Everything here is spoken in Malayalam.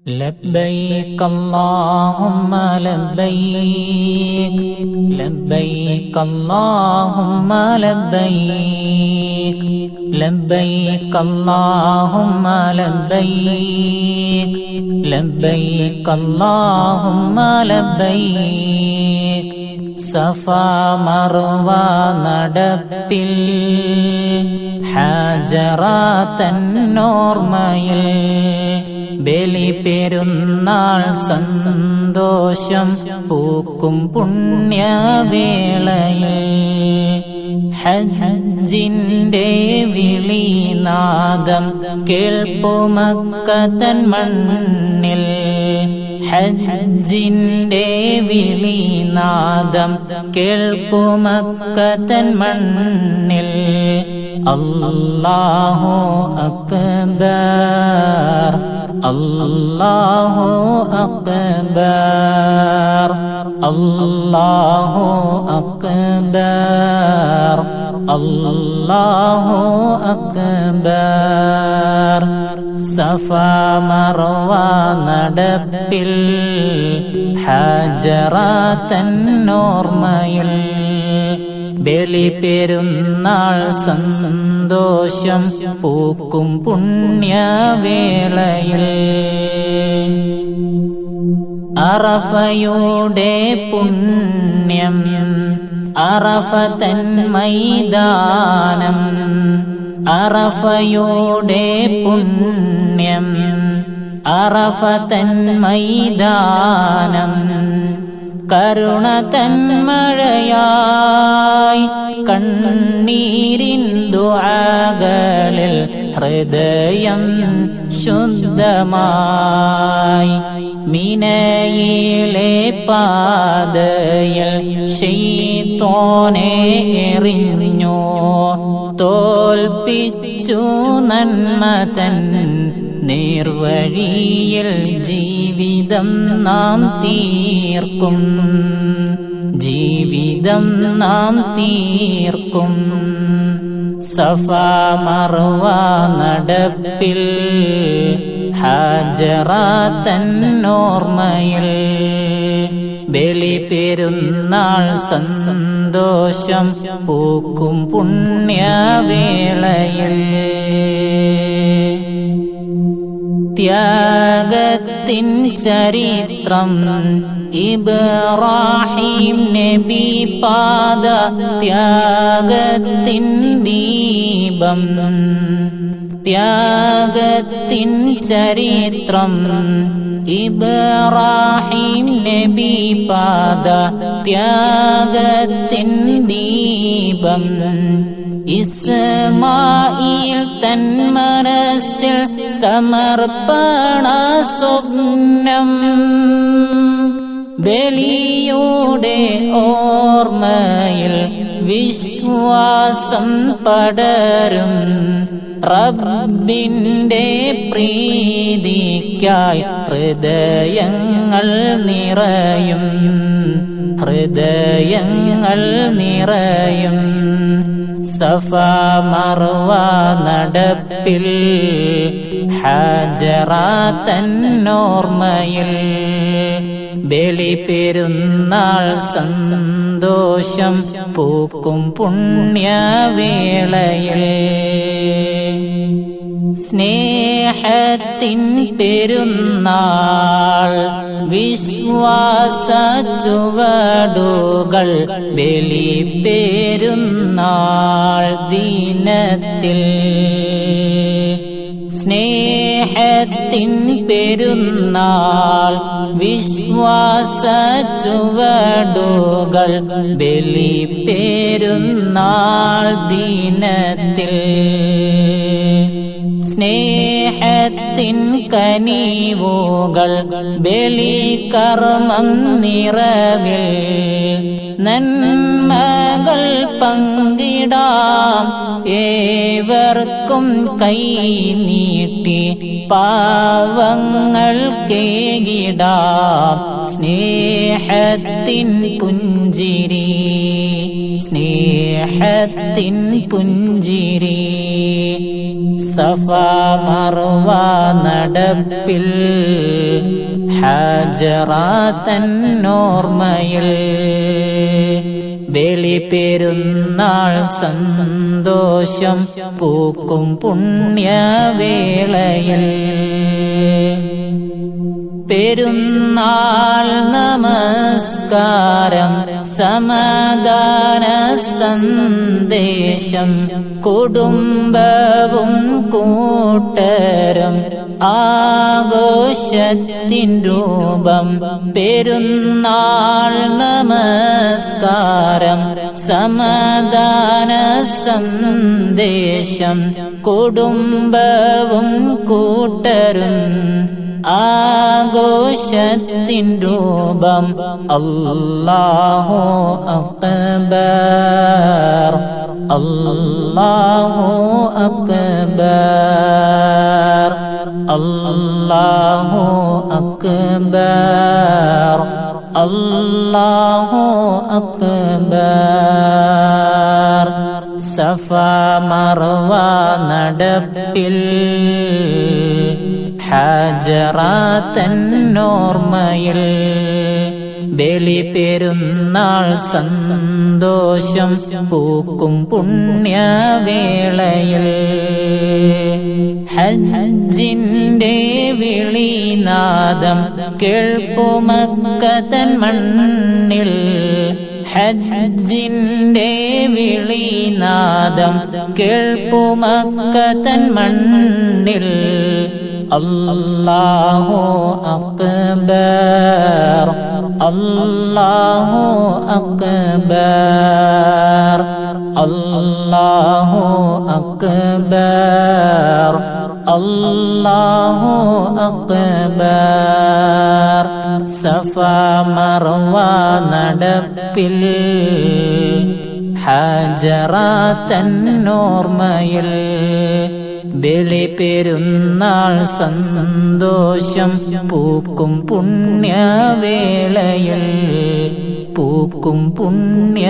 لبيك اللهم لبيك لبيك اللهم لبيك لبيك اللهم لبيك لبيك اللهم لبيك സഫാ മർവ നടപ്പിൽ ഹാജറാത്തന്നോർമ്മയിൽ ബലി പെരുന്നാൾ സന്തോഷം പൂക്കും പുണ്യവേളയിൽ ഹജ്ജിന്റെ വിളിനാദം കേൾപ്പുമക്കതൻ മണ്ണിൽ ഹജ്ജിന്റെ വിളിനാദം കേൾപ്പുമക്കതൻ മണ്ണിൽ അല്ലാഹു അക്ബർ അല്ലാഹു അക്ബർ അല്ലാഹു അക്ബർ അല്ലാഹു അക്ബർ സഫാ മർവ നടപ്പിൽ ഹാജറാത്തന്നോർമ്മയിൽ ബലി പെരുന്നാൾ സന്തോഷം പൂക്കും പുണ്യവേളയിൽ അറഫയുടെ പുണ്യം അറഫതൻ മൈതാനം അറഫയുടെ പുണ്യം അറഫതൻ മൈതാനം കരുണതൻ മഴയായി കണ്ണീരിൻ ദുആകളിൽ ഹൃദയം ശുദ്ധമായി മിനയിലെ പാതയിൽ ശൈത്വാനെ എറിഞ്ഞു തോൽപ്പിച്ചു നന്മതൻ നേർവഴിയിൽ ജീവിതം നാം തീർക്കും ജീവിതം നാം തീർക്കും സഫാ മർവ നടപ്പിൽ ഹാജറാത്തന്നോർമ്മയിൽ ബലി പെരുന്നാൾ സന്തോഷം പൂക്കും പുണ്യവേളയിൽ ത്യാഗത്തിൻ ചരിത്രം ഇബ്രാഹിം നബി പാദ ത്യാഗത്തിൻ ദീപം ത്യാഗത്തിൻ ചരിത്രം ഇബ്രാഹിം നബി പാദ ത്യാഗത്തിൻ ദീപം ഇസ്മായിൽ തൻ മനസ്സിൽ സമർപ്പണ സ്വപ്നം ബലിയുടെ ഓർമ്മയിൽ വിശ്വാസം പടരും റബ്ബിന്റെ പ്രീതിക്കായി ഹൃദയങ്ങൾ നിറയും ഹൃദയങ്ങൾ നിറയും സഫാ മർവ നടപ്പിൽ ഹാജറാത്തന്നോർമ്മയിൽ ബലി പെരുന്നാൾ സന്തോഷം പൂക്കും പുണ്യവേളയിൽ സ്നേഹത്തിൻ പെരുന്നാൾ വിശ്വാസ ചുവടുകൾ ബലി പെരുന്നാൾ ദിനത്തിൽ സ്നേഹത്തിൻ പെരുന്നാൾ വിശ്വാസ ചുവടുകൾ ബലി പെരുന്നാൾ ദിനത്തിൽ സ്നേഹത്തിൻ കനിവുകൾ ബലി കർമ്മം നിറവിൽ നന്മകൾ പങ്കിടാം ഏവർക്കും കൈ നീട്ടി പാവങ്ങൾ കേകിടാം സ്നേഹത്തിൻ പുഞ്ചിരി സ്നേഹത്തിൻ പുഞ്ചിരി സഫാ മർവ നടപ്പിൽ ഹാജറാത്തന്നോർമ്മയിൽ ബലിപെരുന്നാൾ സന്തോഷം പൂക്കും പുണ്യവേളയിൽ പെരുന്നാൾ നമസ്കാരം സമാധാന സന്ദേശം കുടുംബവും കൂട്ടരും ആഘോഷത്തിൻ രൂപം പെരുന്നാൾ നമസ്കാരം സമാധാന സന്ദേശം കുടുംബവും കൂട്ടരും ആഘോഷത്തിൻ രൂപം അല്ലാഹു അക്ബർ അല്ലാഹു അക്ബർ അല്ലാഹു അക്ബർ അല്ലാഹു അക്ബർ സഫ മർവ നടപ്പിൽ ഹാജറാത്തന്നോർമ്മയിൽ ബലിപെരുന്നാൾ സന്തോഷം പൂക്കും പുണ്യവേളയിൽ ഹജ്ജിന്റെ വിളിനാദം കേൾപ്പുമക്കതൻ മണ്ണിൽ ഹജ്ജിന്റെ വിളിനാദം കേൾപ്പുമക്കതൻ മണ്ണിൽ അല്ലാഹു അക്ബർ അല്ലാഹു അക്ബർ അല്ലാഹു അക്ബർ അല്ലാഹു അക്ബർ സഫ മർവ നടപ്പിൽ ഹാജറാത്തന്നോർമ്മയിൽ ബലിപെരുന്നാൾ സന്തോഷം പൂക്കും പുണ്യവേളയിൽ പൂക്കും പുണ്യവേളയിൽ